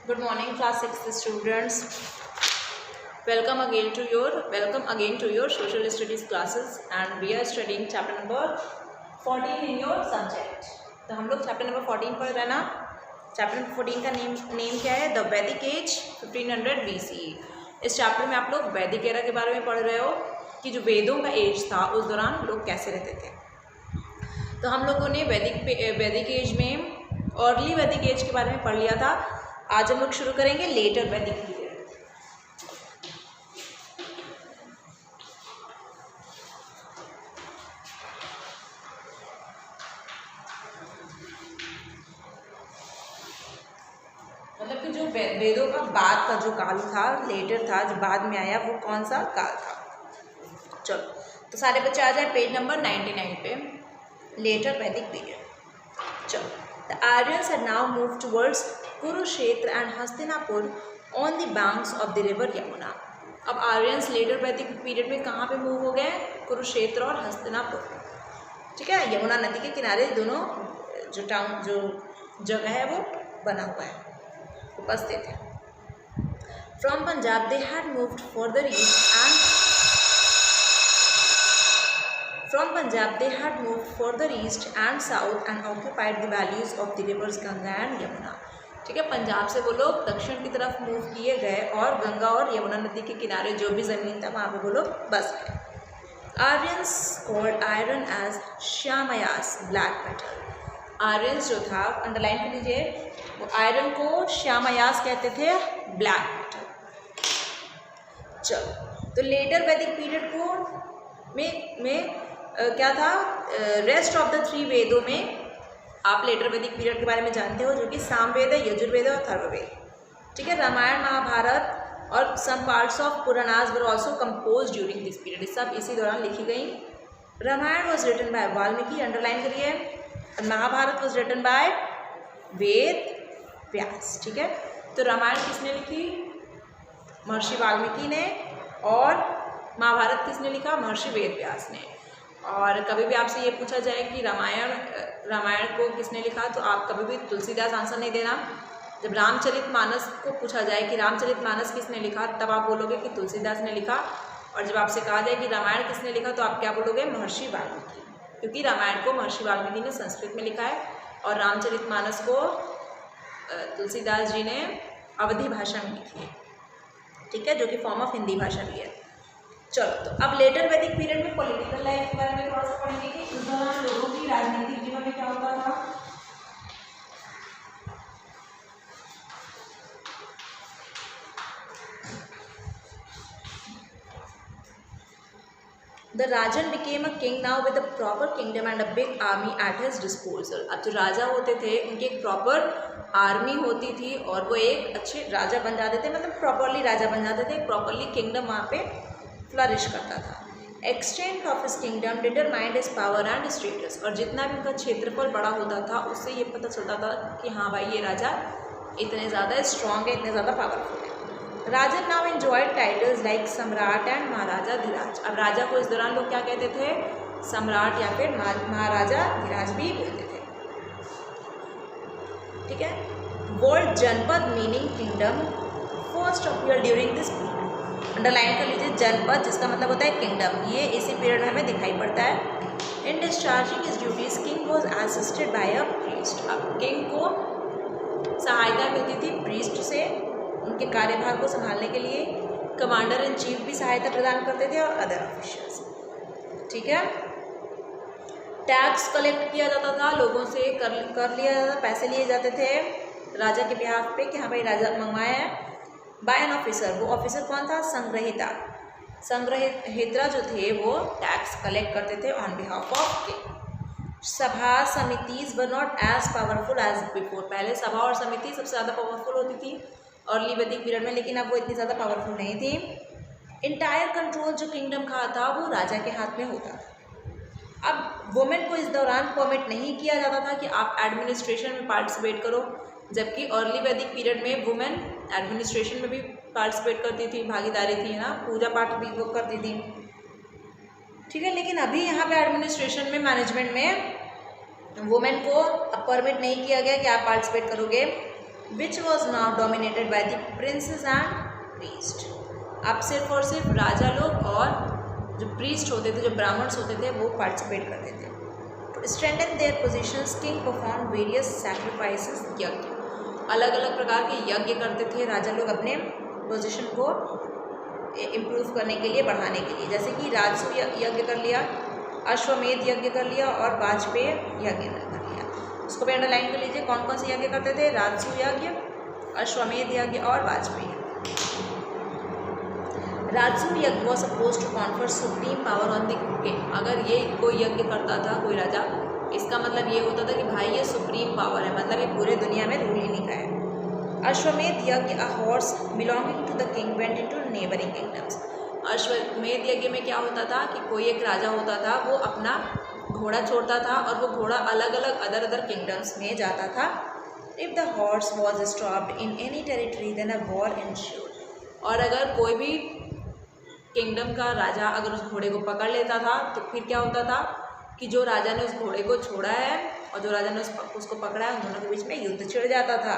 Good morning, class 6 students. Welcome again to your social studies classes, and we are studying chapter number 14 in your subject. तो हम लोग chapter number 14 पढ़ रहे हैं ना. Chapter number 14 का नेम क्या है? द वैदिक एज 1500 BCE. इस चैप्टर में आप लोग वैदिक एरा के बारे में पढ़ रहे हो कि जो वेदों का एज था उस दौरान लोग कैसे रहते थे. तो हम लोगों ने वैदिक एज में अर्ली वैदिक एज के बारे में पढ़ लिया था. आज हम लोग शुरू करेंगे लेटर वैदिक पीरियड. मतलब कि जो वेदों का बाद का जो काल था, लेटर था, जो बाद में आया, वो कौन सा काल था. चलो तो सारे बच्चे आ जाए पेज नंबर 99 पे. Letter Vedic period. चलो, the Aryans had now moved towards Kurukshetra and Hastinapur on the banks of the river Yamuna. अब आर्यंस लेटर वैदिक पीरियड में कहाँ पे मूव हो गए? कुरुक्षेत्र और हस्तिनापुर. ठीक है, यमुना नदी के किनारे दोनों जो जगह है वो बना हुआ है, उपस्थित है. From Punjab they had moved further east and From Punjab, they had moved further east and south and occupied the valleys of the rivers Ganga and Yamuna. ठीक है, पंजाब से वो लोग दक्षिण की तरफ मूव किए गए और गंगा और यमुना नदी के किनारे जो भी ज़मीन था वहाँ पे वो लोग बस गए. Aryans called iron as shyamayas black metal. Aryans जो था, अंडरलाइन कर लीजिए, वो आयरन को श्यामयास कहते थे, ब्लैक मेटल. चलो तो लेटर वैदिक पीरियड को में क्या था? रेस्ट ऑफ द 3 वेदों में आप लेटर वैदिक पीरियड के बारे में जानते हो, जो कि सामवेद है, यजुर्वेद और अथर्ववेद. ठीक है, रामायण, महाभारत और some parts of Puranas were also compose during this period. सब इसी दौरान लिखी गई. Ramayana was written by Valmiki, underline करिए. Mahabharata was written by Ved Vyas. ठीक है, तो रामायण किसने लिखी? महर्षि वाल्मीकि ने. और महाभारत किसने लिखा? महर्षि वेद व्यास ने. और कभी भी आपसे ये पूछा जाए कि रामायण को किसने लिखा, तो आप कभी भी तुलसीदास आंसर नहीं देना. जब रामचरितमानस को पूछा जाए कि रामचरितमानस किसने लिखा, तब आप बोलोगे कि तुलसीदास ने लिखा. और जब आपसे कहा जाए कि रामायण किसने लिखा, तो आप क्या बोलोगे? महर्षि वाल्मीकि, क्योंकि रामायण को महर्षि वाल्मीकि ने संस्कृत में लिखा है और रामचरितमानस को तुलसीदास जी ने अवधी भाषा में लिखी है. ठीक है, जो कि फॉर्म ऑफ हिंदी भाषा भी है. चलो तो अब लेटर वैदिक पीरियड में पॉलिटिकल लाइफ के बारे में थोड़ा सा पढ़ेंगे कि उस दौरान लोगों की राजनीतिक जीवन में क्या होता था. The Rajan became a king now with a proper kingdom and a big army at his disposal. अब जो राजा होते थे उनकी एक प्रॉपर आर्मी होती थी और वो एक अच्छे राजा बन जाते थे, मतलब प्रॉपरली राजा बन जाते थे. प्रॉपरली किंगडम वहाँ पे फ्लरिश करता था. Extent of his kingdom determined his power and status. और जितना भी उनका क्षेत्रफल बड़ा होता था उससे ये पता चलता था कि हाँ भाई, ये राजा इतने ज़्यादा स्ट्रॉन्ग है, इतने ज़्यादा पावरफुल है. राजा नाउ एंजॉयड टाइटल्स लाइक सम्राट एंड महाराजा धीराज. अब राजा को इस दौरान लोग क्या कहते थे? सम्राट या फिर महाराजा धीराज भी बोलते थे. ठीक है, वर्ल्ड जनपद meaning kingdom first appear during this period. Underline कर लीजिए, जनपद जिसका मतलब होता है किंगडम, ये इसी पीरियड में हमें दिखाई पड़ता है. इन discharging his duties king was assisted by a priest. अब किंग को सहायता मिलती थी प्रीस्ट से उनके कार्यभार को संभालने के लिए. कमांडर इन चीफ भी सहायता प्रदान करते थे और अदर ऑफिशियल्स. ठीक है, टैक्स कलेक्ट किया जाता था, लोगों से कर लिया जाता था, पैसे लिए जाते थे राजा के बिहाफ पे कि हाँ भाई राजा मंगवाया है. By an officer. वो ऑफिसर कौन था? संग्रहिता. संग्रहित्रा जो थे वो टैक्स कलेक्ट करते थे on behalf of king. Sabha samitis were not as powerful as before. पहले सभा और समिति सबसे ज़्यादा पावरफुल होती थी अर्ली वैदिक पीरियड में, लेकिन अब वो इतनी ज़्यादा पावरफुल नहीं थी. इंटायर कंट्रोल जो किंगडम का था वो राजा के हाथ में होता था. अब वुमेन को इस दौरान परमिट नहीं किया जाता था कि आप एडमिनिस्ट्रेशन में पार्टिसिपेट करो, जबकि अर्ली वैदिक पीरियड में वुमेन एडमिनिस्ट्रेशन में भी पार्टिसिपेट करती थी, भागीदारी थी ना, पूजा पाठ भी वो करती थी. ठीक है, लेकिन अभी यहाँ पे एडमिनिस्ट्रेशन में, मैनेजमेंट में वुमेन को परमिट नहीं किया गया कि आप पार्टिसिपेट करोगे. Which was now dominated by the princess and priest. अब सिर्फ और सिर्फ राजा लोग और जो प्रीस्ट होते थे, जो ब्राह्मण्स होते थे, वो पार्टिसिपेट करते थे। To strengthen their positions king perform various sacrifices, yajna, अलग अलग प्रकार के यज्ञ करते थे राजा लोग अपने पोजीशन को इम्प्रूव करने के लिए, बढ़ाने के लिए। जैसे कि राजसू यज्ञ कर लिया, अश्वमेध यज्ञ कर लिया और वाजपेय यज्ञ कर लिया। उसको भी अंडरलाइन कर लीजिए, कौन कौन से यज्ञ करते थे? राजसू यज्ञ, अश्वमेध यज्ञ और Vajapeya. Rajasuya yajna was suppose to confer supreme power on the king. अगर ये कोई यज्ञ करता था कोई राजा, इसका मतलब ये होता था कि भाई ये सुप्रीम पावर है, मतलब ये पूरे दुनिया में रूल ही नहीं का है। Ashvamedha yajna, a horse belonging to the king went into neighbouring kingdoms. Ashvamedha yajna में क्या होता था कि कोई एक राजा होता था, वो अपना घोड़ा छोड़ता था और वो घोड़ा अलग अलग अदर किंगडम्स में जाता था। If the horse was stopped in any territory then a war ensured. और अगर कोई भी किंगडम का राजा अगर उस घोड़े को पकड़ लेता था तो फिर क्या होता था कि जो राजा ने उस घोड़े को छोड़ा है और जो राजा ने उसको पकड़ा है, उन दोनों के बीच में युद्ध छिड़ जाता था।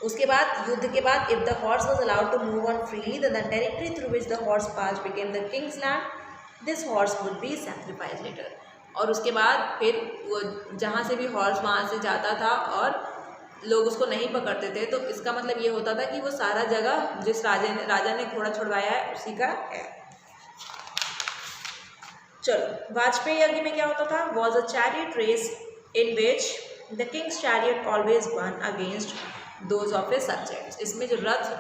उसके बाद युद्ध के बाद if the horse was allowed to move on freely the territory through which the horse pass became the king's land. This horse would be sacrifice later. और उसके बाद फिर वो जहाँ से भी हॉर्स वहाँ से जाता था और लोग उसको नहीं पकड़ते थे, तो इसका मतलब ये होता था कि वो सारा जगह जिस राजा ने घोड़ा छुड़वाया है उसी का है। चलो, वाजपेयी यज्ञ में क्या होता था? Was a chariot race in which the king's chariot always won against those of his subjects. इसमें जो रथ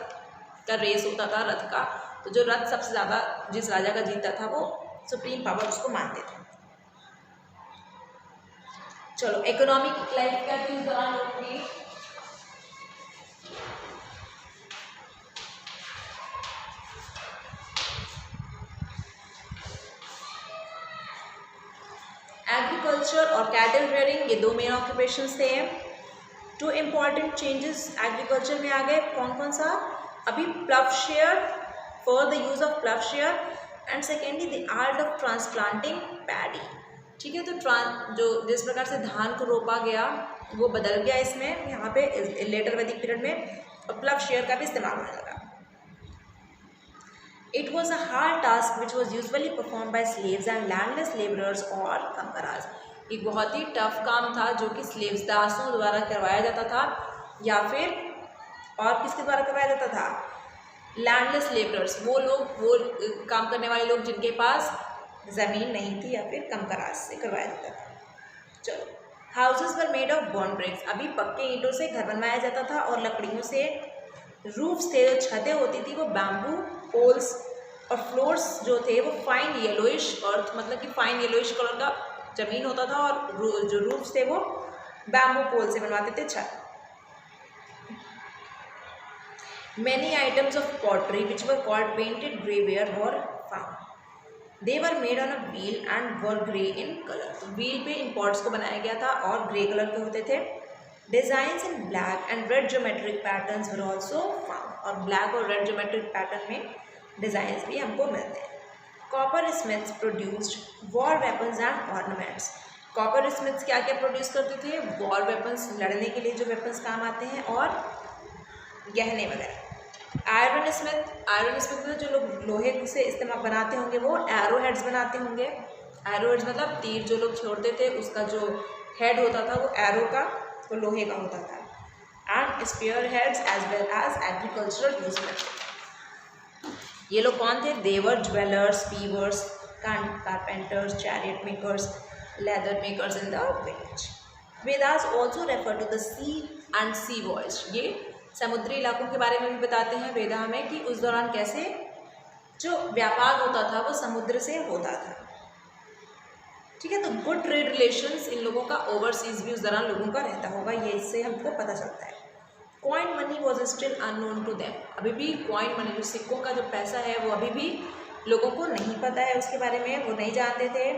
का रेस होता था, रथ का, तो जो रथ सबसे ज़्यादा जिस राजा का जीतता था वो सुप्रीम पावर उसको मानते थे। चलो, इकोनॉमिक लाइफ क्या थी उस दौरान लोगों की? एग्रीकल्चर और कैटल रेयरिंग, ये दो मेन ऑक्यूपेशंस थे। टू इम्पॉर्टेंट चेंजेस एग्रीकल्चर में आ गए, कौन कौन सा? अभी ploughshare, for the use of ploughshare, and secondly the art of transplanting paddy. ठीक है, तो जो जिस प्रकार से धान को रोपा गया वो बदल गया इसमें, यहाँ पे लेटर वैदिक पीरियड में, और प्लवशेयर का भी इस्तेमाल होने लगा। It was a hard task which was usually performed by slaves and landless laborers or kamkaras। एक बहुत ही टफ काम था जो कि स्लेव्स, दासों द्वारा करवाया जाता था, या फिर और किसके द्वारा करवाया जाता था? लैंडलेस लेबरर्स, वो लोग, वो काम करने वाले लोग जिनके पास ज़मीन नहीं थी, या फिर कमकरास से करवाया जाता था। चलो, houses were made of burnt bricks. अभी पक्के ईंटों से घर बनवाया जाता था और लकड़ियों से रूफ्स थे, जो छतें होती थी वो बैम्बू पोल्स, और फ्लोर्स जो थे वो फाइन येलोइश अर्थ, मतलब कि फाइन येलोइश कलर का ज़मीन होता था, और जो रूफ्स थे वो बैम्बू पोल से बनवाते थे छत। Many items of pottery which were called painted grey ware were found. They were made on a wheel and were grey in colour. तो व्हील पे इन पॉट्स को बनाया गया था और ग्रे कलर के होते थे। Designs in black and red geometric patterns were also found. और ब्लैक और रेड ज्योमेट्रिक पैटर्न में डिज़ाइंस भी हमको मिलते हैं। Copper Smiths produced war weapons and ornaments. Copper Smiths क्या क्या प्रोड्यूस करते थे? वॉर वेपन्स, लड़ने के लिए जो वेपन्स काम आते हैं, और गहने वगैरह। आयरन स्मिथ में जो लोग लोहे से इस्तेमाल बनाते होंगे वो एरो हेड्स बनाते होंगे। एरो हेड्स मतलब तीर जो लोग छोड़ते थे उसका जो हेड होता था वो एरो का, वो लोहे का होता था। And spear heads as well as agricultural use करते। ये लोग कौन थे? Dyers, jewellers, weavers, carpenters, chariot makers, leather makers in the village. Vedas also refer to the sea and sea voyages. ये समुद्री इलाकों के बारे में भी बताते हैं वेदा हमें कि उस दौरान कैसे जो व्यापार होता था वो समुद्र से होता था। ठीक है, तो गुड ट्रेड रिलेशंस इन लोगों का ओवरसीज भी उस दौरान लोगों का रहता होगा, ये इससे हमको पता चलता है। Coin money was still unknown to them. अभी भी कॉइन मनी, जो सिक्कों का जो पैसा है, वो अभी भी लोगों को नहीं पता है उसके बारे में, वो नहीं जानते थे।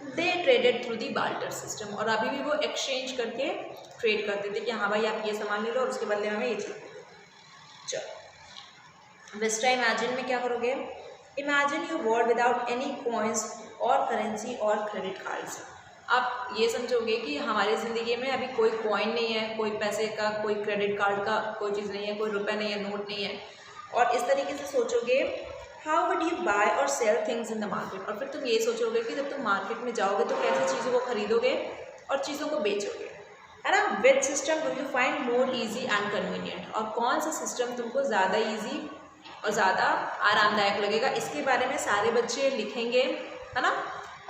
They traded through the barter system. और अभी भी वो एक्सचेंज करके ट्रेड करते थे कि हाँ भाई आप ये सामान ले लो और उसके बदले में हमें ये चीज़। चलो, वेस्टा इमेजिन में क्या करोगे? Imagine you world without any coins और करेंसी और क्रेडिट कार्ड्स। आप ये समझोगे कि हमारी ज़िंदगी में अभी कोई कॉइन नहीं है, कोई पैसे का, कोई क्रेडिट कार्ड का कोई चीज़ नहीं है, कोई रुपए नहीं है, नोट नहीं है, और इस तरीके से सोचोगे हाउ वुड यू बाय और sell things in the market. और फिर तुम ये सोचोगे कि जब तुम मार्केट में जाओगे तो कैसे चीज़ों को खरीदोगे और चीज़ों को बेचोगे, है ना। Which system do you find more easy and convenient, और कौन सा सिस्टम तुमको ज़्यादा ईजी और ज़्यादा आरामदायक लगेगा, इसके बारे में सारे बच्चे लिखेंगे, है ना।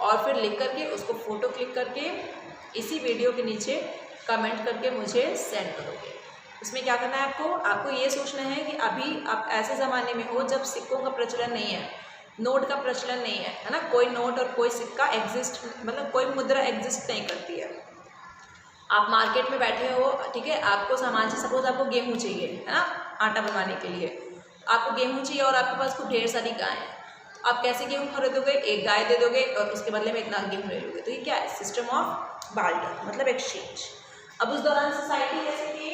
और फिर लिख करके उसको फ़ोटो क्लिक करके इसी वीडियो के नीचे कमेंट करके मुझे सेंड करोगे। इसमें क्या करना है आपको, आपको ये सोचना है कि अभी आप ऐसे ज़माने में हो जब सिक्कों का प्रचलन नहीं है, नोट का प्रचलन नहीं है ना। कोई नोट और कोई सिक्का एग्जिस्ट, मतलब कोई मुद्रा एग्जिस्ट नहीं करती है। आप मार्केट में बैठे हो, ठीक है, आपको सामान से, सपोज आपको गेहूँ चाहिए, है ना, आटा बनवाने के लिए आपको गेहूँ चाहिए और आपके पास खूब ढेर सारी गाय है। आप कैसे गेहूँ खरीदोगे, एक गाय दे दोगे और उसके बदले में इतना गेहूँ ले लोगे। तो ये क्या है, सिस्टम ऑफ बार्टर, मतलब एक्सचेंज। अब उस दौरान सोसाइटी कैसे थी,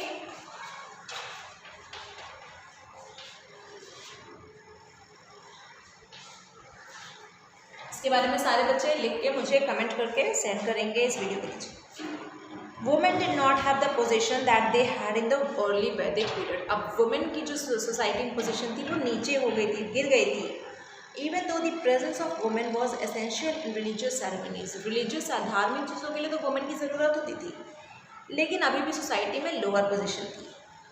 इसके बारे में सारे बच्चे लिख के मुझे कमेंट करके सेंड करेंगे इस वीडियो के नीचे। Women did not have the position that they had in the early वैदिक पीरियड। अब वुमेन की जो सोसाइटी में पोजीशन थी वो नीचे हो गई थी, गिर गई थी। Even though the presence of women was essential in religious ceremonies, religious धार्मिक चीज़ों के लिए तो वुमेन की ज़रूरत होती थी, लेकिन अभी भी सोसाइटी में लोअर पोजीशन थी।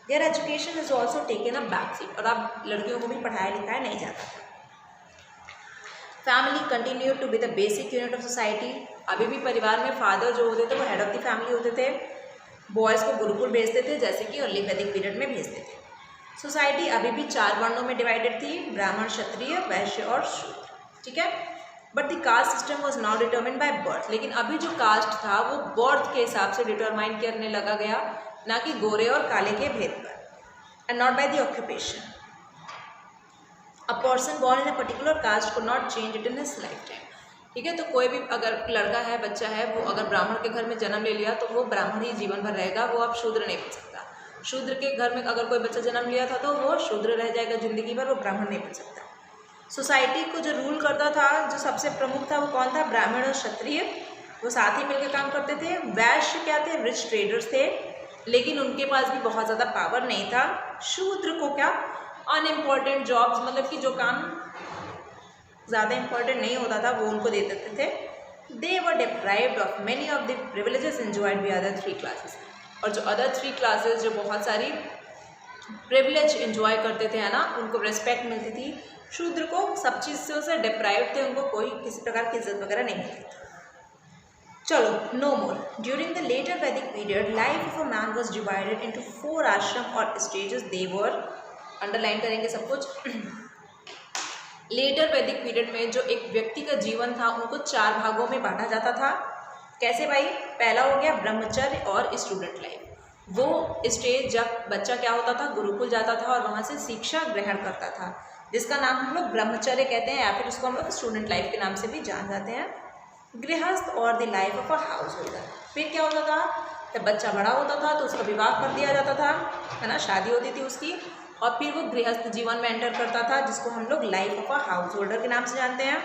There education is also taken a back seat, और अब लड़कियों को भी पढ़ाया लिखाया नहीं जाता था। Family continue to be the basic unit of society, अभी भी परिवार में फादर जो होते थे वो हेड ऑफ द फैमिली होते थे। बॉयज़ को गुरुकुल भेजते थे जैसे कि अर्ली वैदिक पीरियड में भेजते थे। सोसाइटी अभी भी 4 वर्णों में डिवाइडेड थी, ब्राह्मण, क्षत्रिय, वैश्य और शूद्र, ठीक है। But the caste system was not determined by birth, लेकिन अभी जो कास्ट था वो बर्थ के हिसाब से डिटरमाइन करने लगा गया, ना कि गोरे और काले के भेद पर, and not by the occupation. A person born in a particular caste could not change it in his lifetime, ठीक है। तो कोई भी अगर लड़का है, बच्चा है, वो अगर ब्राह्मण के घर में जन्म ले लिया तो वो ब्राह्मण ही जीवन भर रहेगा, वो अब शूद्र नहीं बन सकता। शूद्र के घर में अगर कोई बच्चा जन्म लिया था तो वो शूद्र रह जाएगा जिंदगी भर, वो ब्राह्मण नहीं बन सकता। सोसाइटी को जो रूल करता था, जो सबसे प्रमुख था, वो कौन था, ब्राह्मण और क्षत्रिय, वो साथ ही मिलकर काम करते थे। वैश्य क्या थे, रिच ट्रेडर्स थे, लेकिन उनके पास भी बहुत ज़्यादा पावर नहीं था। शूद्र को क्या, अनइम्पॉर्टेंट जॉब्स, मतलब कि जो काम ज़्यादा इंपॉर्टेंट नहीं होता था वो उनको दे देते थे। They were deprived of many of the privileges enjoyed by other 3 classes, और जो अदर 3 क्लासेस जो बहुत सारी प्रिविलेज एंजॉय करते थे, है ना, उनको रिस्पेक्ट मिलती थी। शूद्र को सब चीज़ों से डिप्राइव्ड थे, उनको कोई किसी प्रकार की इज्जत वगैरह नहीं मिलती थी। चलो, no more. During the later Vedic period life of a man was divided into 4 ashram और स्टेजेस। दे वर, अंडरलाइन करेंगे सब कुछ। लेटर वैदिक पीरियड में जो एक व्यक्ति का जीवन था उनको 4 भागों में बांटा जाता था। कैसे भाई, पहला हो गया ब्रह्मचर्य और स्टूडेंट लाइफ। वो स्टेज जब बच्चा क्या होता था, गुरुकुल जाता था और वहाँ से शिक्षा ग्रहण करता था, जिसका नाम हम लोग ब्रह्मचर्य कहते हैं, या फिर उसको हम लोग स्टूडेंट लाइफ के नाम से भी जान जाते हैं। गृहस्थ और the life of a house holder. फिर क्या होता था, जब बच्चा बड़ा होता था तो उसका विवाह कर दिया जाता था, है ना, शादी होती थी उसकी, और फिर वो गृहस्थ जीवन में एंटर करता था, जिसको हम लोग life of a house holder के नाम से जानते हैं।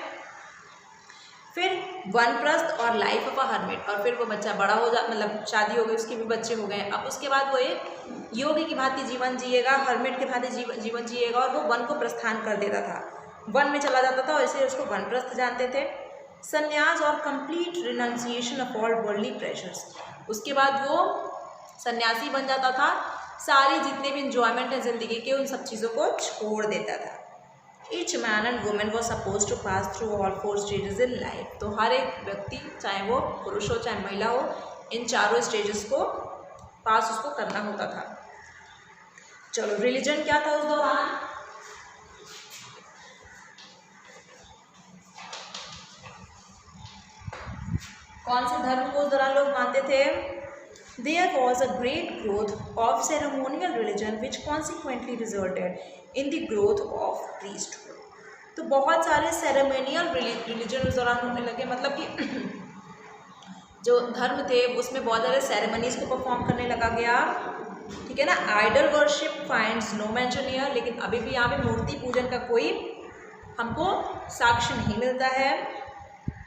फिर वानप्रस्थ और लाइफ ऑफ अ हर्मिट, और फिर वो बच्चा बड़ा हो मतलब शादी हो गई, उसके भी बच्चे हो गए। अब उसके बाद वो एक योगी की भांति जीवन जिएगा, हर्मिट के भांति जीवन जिएगा, और वो वन को प्रस्थान कर देता था, वन में चला जाता था, और इसलिए उसको वानप्रस्थ जानते थे। संन्यास और complete renunciation of all worldly pressures, उसके बाद वो सन्यासी बन जाता था, सारी जितने भी इंजॉयमेंट है ज़िंदगी के उन सब चीज़ों को छोड़ देता था। Each man and women was suppose to pass through all 4 stages in life. तो हर एक व्यक्ति, चाहे वो पुरुष हो चाहे महिला हो, इन 4 स्टेजेस को पास उसको करना होता था। चलो, रिलीजन क्या था उस दौरान, कौन से धर्म को उस दौरान लोग मानते थे। There was a great growth of ceremonial religion which consequently resulted in the growth of priesthood. तो बहुत सारे सेरेमोनियल रिलीजन उस दौरान होने लगे, मतलब कि जो धर्म थे उसमें बहुत सारे सेरेमनीज को परफॉर्म करने लगा गया, ठीक है ना। Idol worship finds no mention here, लेकिन अभी भी यहाँ पे मूर्ति पूजन का कोई हमको साक्ष्य नहीं मिलता है।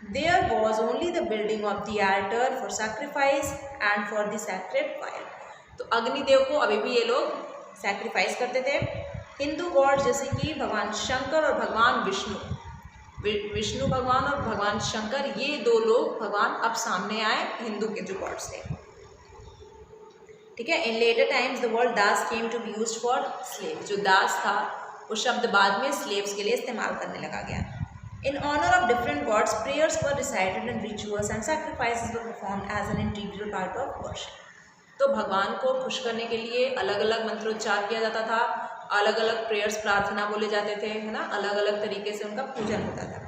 There was only the building of the altar for sacrifice and for the sacred fire. तो अग्निदेव को अभी भी ये लोग सैक्रिफाइस करते थे। हिंदू गॉड जैसे कि भगवान शंकर और भगवान विष्णु भगवान और भगवान शंकर, ये दो लोग भगवान अब सामने आए हिंदू के जो गॉड्स थे। ठीक है। In later times the word dasa came to be used for slave. जो दास था वो शब्द बाद में स्लेव्स के लिए इस्तेमाल करने लगा गया। In honor of different gods, prayers were recited and rituals and sacrifices were performed as an integral part of worship. तो भगवान को खुश करने के लिए अलग अलग मंत्रोच्चार किया जाता था, अलग अलग प्रेयर्स प्रार्थना बोले जाते थे, है ना, अलग अलग तरीके से उनका पूजन होता था।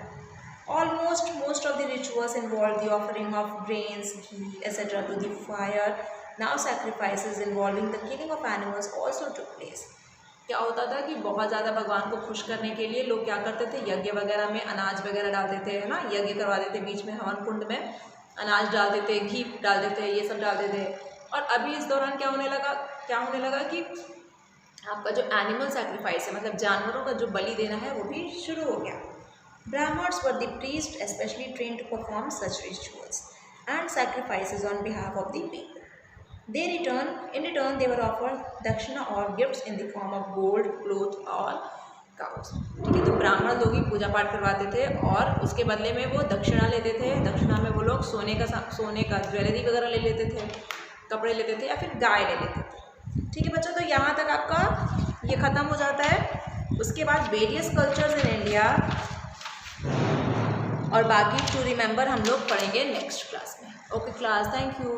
Most of the rituals involved the offering of grains, ghee, etc. to the fire. Now sacrifices involving the killing of animals also took place. क्या होता था कि बहुत ज़्यादा भगवान को खुश करने के लिए लोग क्या करते थे, यज्ञ वगैरह में अनाज वगैरह डाल देते, है ना, यज्ञ करवा देते, बीच में हवन कुंड में अनाज डाल देते, घी डाल देते, ये सब डाल देते। और अभी इस दौरान क्या होने लगा कि आपका जो एनिमल सैक्रिफाइस है, मतलब जानवरों का जो बलि देना है, वो भी शुरू हो गया। Brahmans were the priest specially train to perform such rituals and sacrifices on behalf of the people. In return, they were offered dakshina और gifts in the form of gold, cloth और cows। ठीक है। तो ब्राह्मण लोग ही पूजा पाठ करवाते थे और उसके बदले में वो दक्षिणा लेते थे। दक्षिणा में वो लोग सोने का ज्वेलरी वगैरह ले लेते थे, कपड़े लेते थे या फिर गाय ले लेते थे। ठीक है बच्चों, तो यहाँ तक आपका ये ख़त्म हो जाता है। उसके बाद वेरियस कल्चर्स इन इंडिया और बाकी टू रिमेंबर हम लोग पढ़ेंगे नेक्स्ट क्लास में। Okay class, thank you.